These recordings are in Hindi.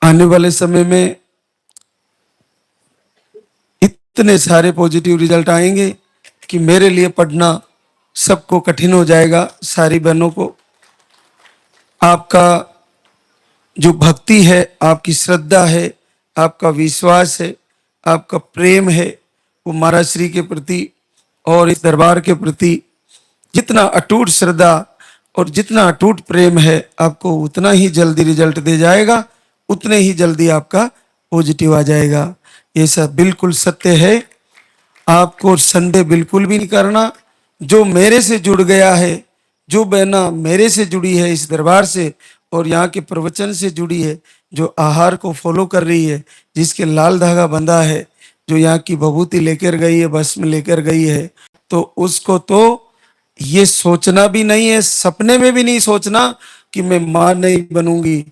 आने वाले समय में इतने सारे पॉजिटिव रिजल्ट आएंगे कि मेरे लिए पढ़ना सबको कठिन हो जाएगा। सारी बहनों को आपका जो भक्ति है, आपकी श्रद्धा है, आपका विश्वास है, आपका प्रेम है, वो महाराज श्री के प्रति और इस दरबार के प्रति जितना अटूट श्रद्धा और जितना अटूट प्रेम है, आपको उतना ही जल्दी रिजल्ट दे जाएगा, उतने ही जल्दी आपका पॉजिटिव आ जाएगा। ये सब बिल्कुल सत्य है। आपको संदेह बिल्कुल भी नहीं करना। जो मेरे से जुड़ गया है, जो बहना मेरे से जुड़ी है इस दरबार से और यहाँ के प्रवचन से जुड़ी है, जो आहार को फॉलो कर रही है, जिसके लाल धागा बंधा है, जो यहाँ की भभूति लेकर गई है, भस्म लेकर गई है, तो उसको तो ये सोचना भी नहीं है, सपने में भी नहीं सोचना कि मैं मां नहीं बनूंगी।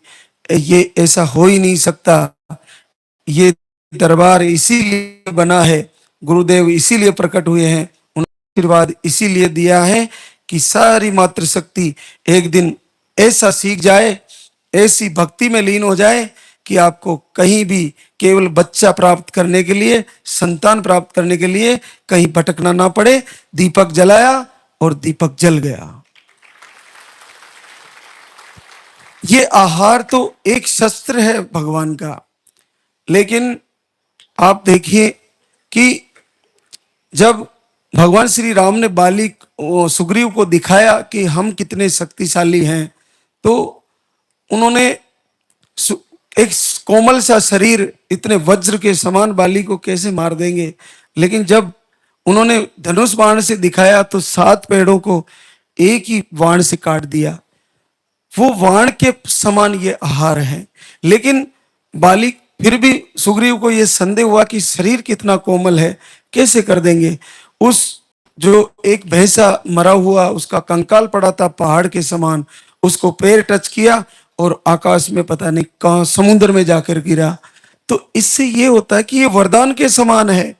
ये ऐसा हो ही नहीं सकता। ये दरबार इसीलिए बना है, गुरुदेव इसीलिए प्रकट हुए हैं, उन्होंने आशीर्वाद इसीलिए दिया है कि सारी मातृशक्ति एक दिन ऐसा सीख जाए, ऐसी भक्ति में लीन हो जाए कि आपको कहीं भी केवल बच्चा प्राप्त करने के लिए, संतान प्राप्त करने के लिए कहीं भटकना ना पड़े। दीपक जलाया और दीपक जल गया। ये आहार तो एक शस्त्र है भगवान का, लेकिन आप देखिए कि जब भगवान श्री राम ने सुग्रीव को दिखाया कि हम कितने शक्तिशाली हैं, तो उन्होंने एक कोमल सा शरीर इतने वज्र के समान बाली को कैसे मार देंगे। लेकिन जब उन्होंने धनुष बाण से दिखाया तो 7 पेड़ों को एक ही बाण से काट दिया। वो वाण के समान ये आहार है। लेकिन बाली फिर भी सुग्रीव को ये संदेह हुआ कि शरीर कितना कोमल है, कैसे कर देंगे। उस जो एक भैंसा मरा हुआ उसका कंकाल पड़ा था पहाड़ के समान, उसको पैर टच किया और आकाश में पता नहीं कहां समुद्र में जाकर गिरा। तो इससे ये होता है कि ये वरदान के समान है।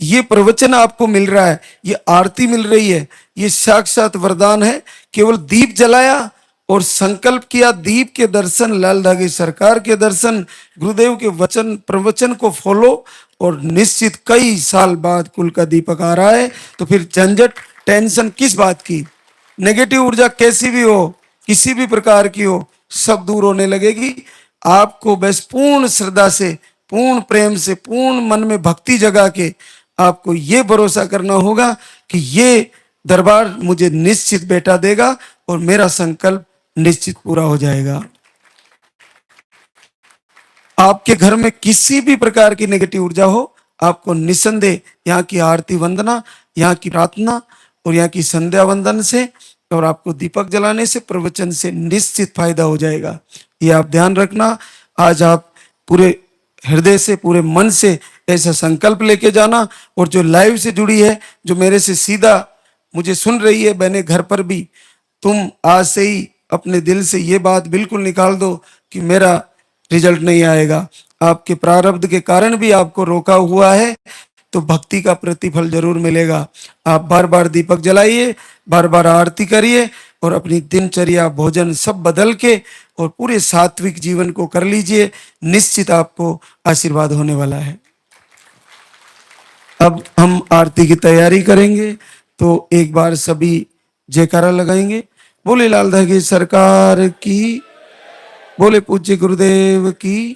ये प्रवचन आपको मिल रहा है, ये आरती मिल रही है, ये साक्षात वरदान है। केवल दीप जलाया और संकल्प किया, दीप के दर्शन, लाल धागे सरकार के दर्शन, गुरुदेव के वचन प्रवचन को फॉलो, और निश्चित कई साल बाद कुल का दीपक आ रहा है। तो फिर झंझट टेंशन किस बात की, नेगेटिव ऊर्जा कैसी भी हो, किसी भी प्रकार की हो, सब दूर होने लगेगी। आपको बस पूर्ण श्रद्धा से, पूर्ण प्रेम से, पूर्ण मन में भक्ति जगा के आपको ये भरोसा करना होगा कि ये दरबार मुझे निश्चित बेटा देगा और मेरा संकल्प निश्चित पूरा हो जाएगा। आपके घर में किसी भी प्रकार की नेगेटिव ऊर्जा हो, आपको निसंदेह यहाँ की आरती वंदना, यहाँ की प्रार्थना और यहाँ की संध्या वंदन से और आपको दीपक जलाने से, प्रवचन से निश्चित फायदा हो जाएगा। ये आप ध्यान रखना। आज आप पूरे हृदय से, पूरे मन से ऐसा संकल्प लेके जाना। और जो लाइव से जुड़ी है, जो मेरे से सीधा मुझे सुन रही है बहने घर पर भी, तुम आज से ही अपने दिल से ये बात बिल्कुल निकाल दो कि मेरा रिजल्ट नहीं आएगा। आपके प्रारब्ध के कारण भी आपको रोका हुआ है, तो भक्ति का प्रतिफल जरूर मिलेगा। आप बार बार दीपक जलाइए, बार बार आरती करिए और अपनी दिनचर्या, भोजन सब बदल के और पूरे सात्विक जीवन को कर लीजिए। निश्चित आपको आशीर्वाद होने वाला है। अब हम आरती की तैयारी करेंगे, तो एक बार सभी जयकारा लगाएंगे। बोले लाल धागे सरकार की, बोले पूज्य गुरुदेव की।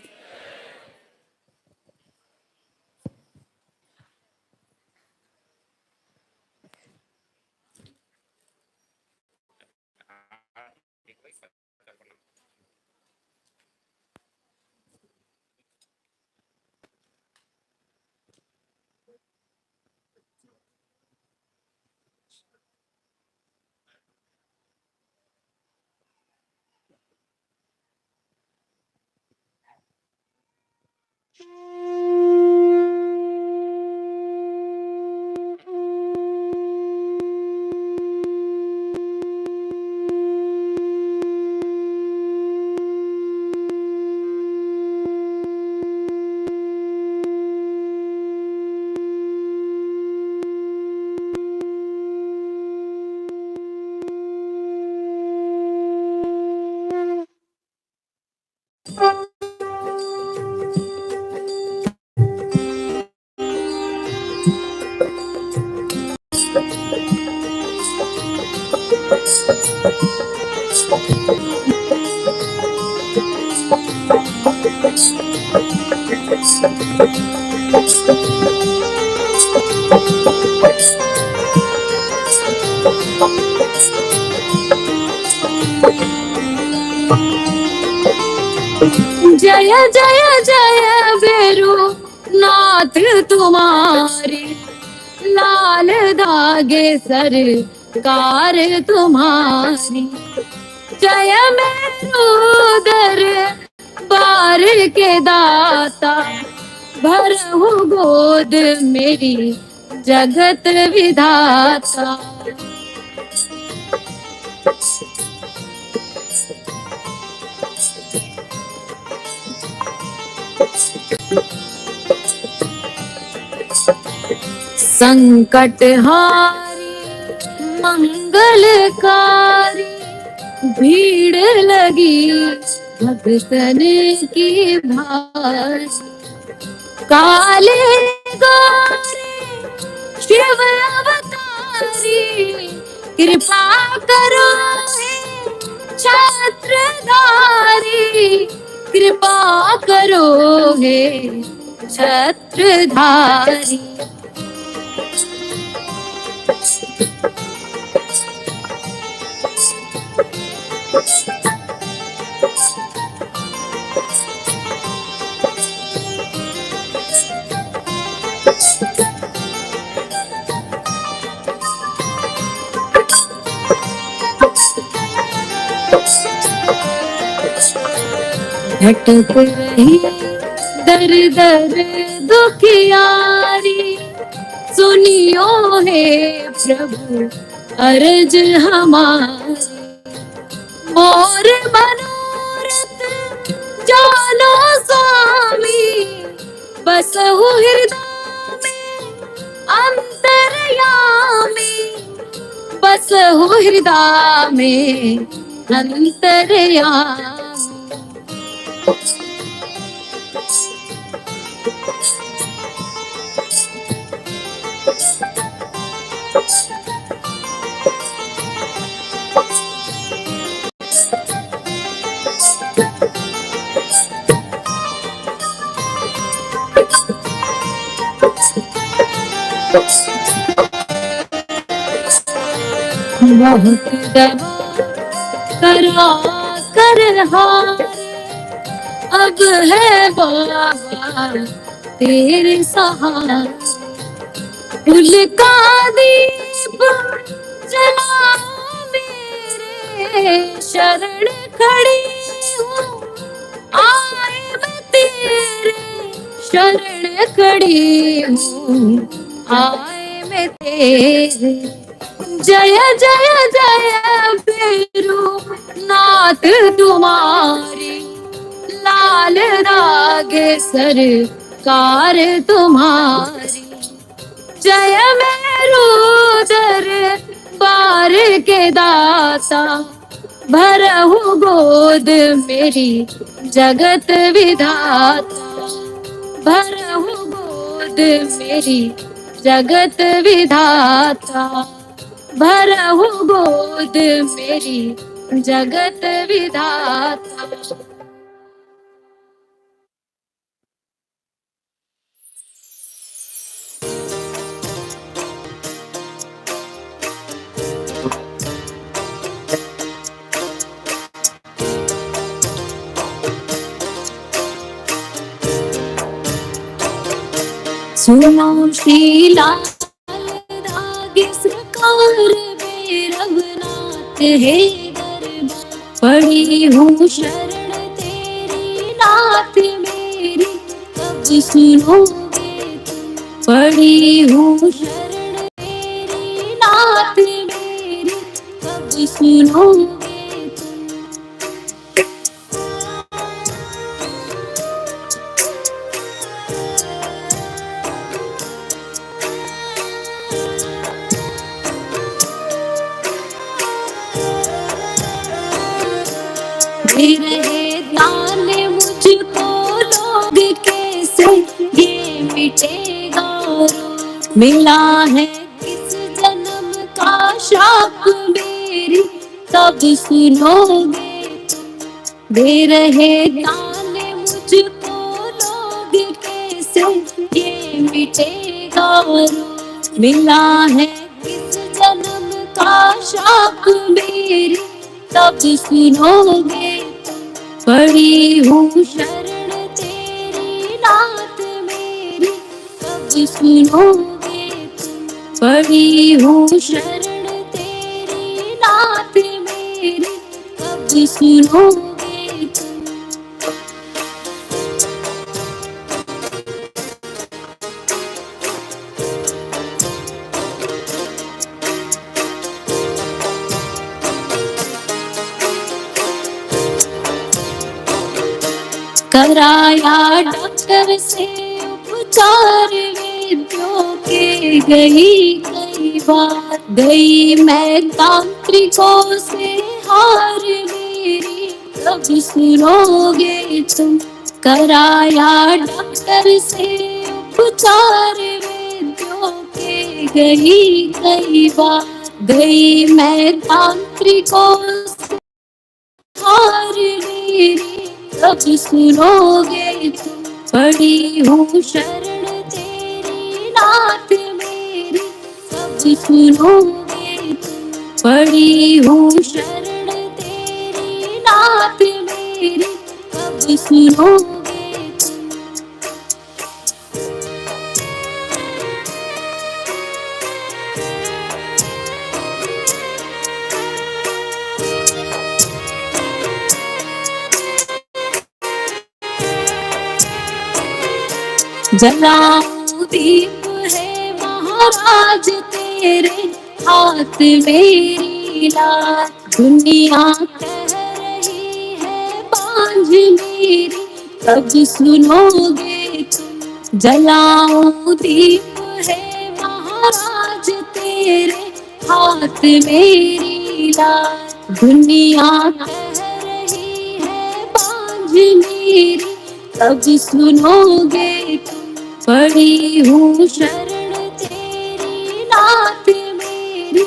जय जय जय भैरू नाथ तुम्हारी, लाल धागे सरकार तुम्हारी। जय मेरुदर बार के दाता, भरहु गोद मेरी जगत विधाता। संकट हारी मंगलकारी, भीड़ लगी भक्तन की भारी। काले गौरी शिव अवतारी, कृपा करो हे छत्रधारी, कृपा करो हे छत्रधारी। भटक रही दर दर दुखियारी, सुनियो हे प्रभु अर्ज हमारी। मोर मनोरथ जानो स्वामी, बसहु हृदय में अंतर्यामी, बसहु हृदय में अंतर्यामी। बहुत दवा करा कर हारे, अब है बाबा तेरे सहारे। फूल का दीप जलाओ मेरे, शरण खड़ी हूँ आए मैं तेरे, शरण खड़ी हूँ आए मैं तेरे। जय जय जय भैरू नाथ तुम्हारी, लाल धागे सरकार तुम्हारी। जय मेरुदर बार के दाता, भरहु गोद मेरी जगत विधाता, भरहु गोद मेरी जगत विधाता, भरहु गोद मेरी जगत विधाता। सुनो शीला धागे सरकार भैरवनाथ है दरबार, पड़ी हूँ शरण तेरी नाथ मेरी, कब सुनोगे तुम। पड़ी हूँ शरण तेरी नाथ मेरी, कब सुनोगे तुम। रहे ध्यान मुझको लोग कैसे ये मिटेगा रोग, मिला है किस जन्म का शाप मेरी तब सुनोगे। दे रहे ताने मुझको लोग कैसे ये मिटेगा रोग। मिला है किस जन्म का शाप मेरी तब सुनोगे। पड़ी हूँ शरण तेरी नाथ मेरी तब सुनोगे। पड़ी हूँ शरण तेरी नाथ मेरी तब सुनोगे। कराया डॉक्टर से उपचार वेद्यों के गई कई बार। गई मैं तांत्रिकों से हार मेरी तब सुनोगे तुम। कराया डॉक्टर से उपचार वेद्यों के गई कई बार। गई मैं तांत्रिकों से हार मेरी तब सुनोगे तुम। पड़ी हूँ शरण तेरी नाथ मेरी तब सुनोगे तुम। पड़ी हूँ शरण तेरी नाथ मेरी तब सुनोगे तुम। जलाऊं दीप है महाराज तेरे हाथ मेरी लाज। दुनिया कह रही है बांझ मेरी तब सुनोगे तुम। जलाऊं दीप है महाराज तेरे हाथ मेरी लाज। दुनिया कह रही है बांझ मेरी तब सुनोगे तुम। पड़ी हूँ शरण तेरी नाथ मेरी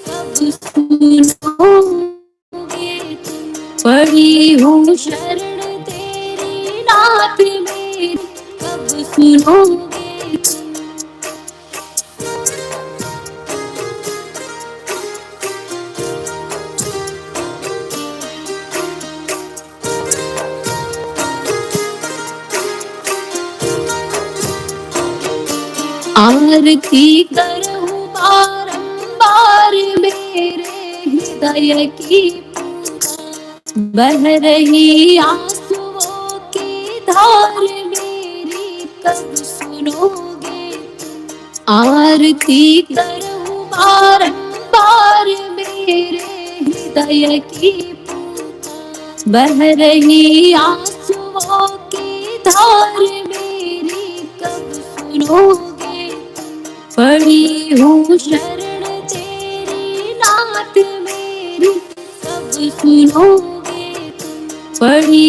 तब सुनोगे तुम। पड़ी हूँ शरण तेरी नाथ मेरी तब सुनोगे तुम। आरती करूं बारंबार मेरे हृदय की पुकार। बह रही आंसुओं की धार मेरी कब सुनोगे। आरती करूं बारंबार मेरे हृदय की पुकार। बह रही आंसुओं की धार मेरी कब सुनोगे। पड़ी हूँ शरण तेरी नाथ मेरी तब सुनोगे तुम। पड़ी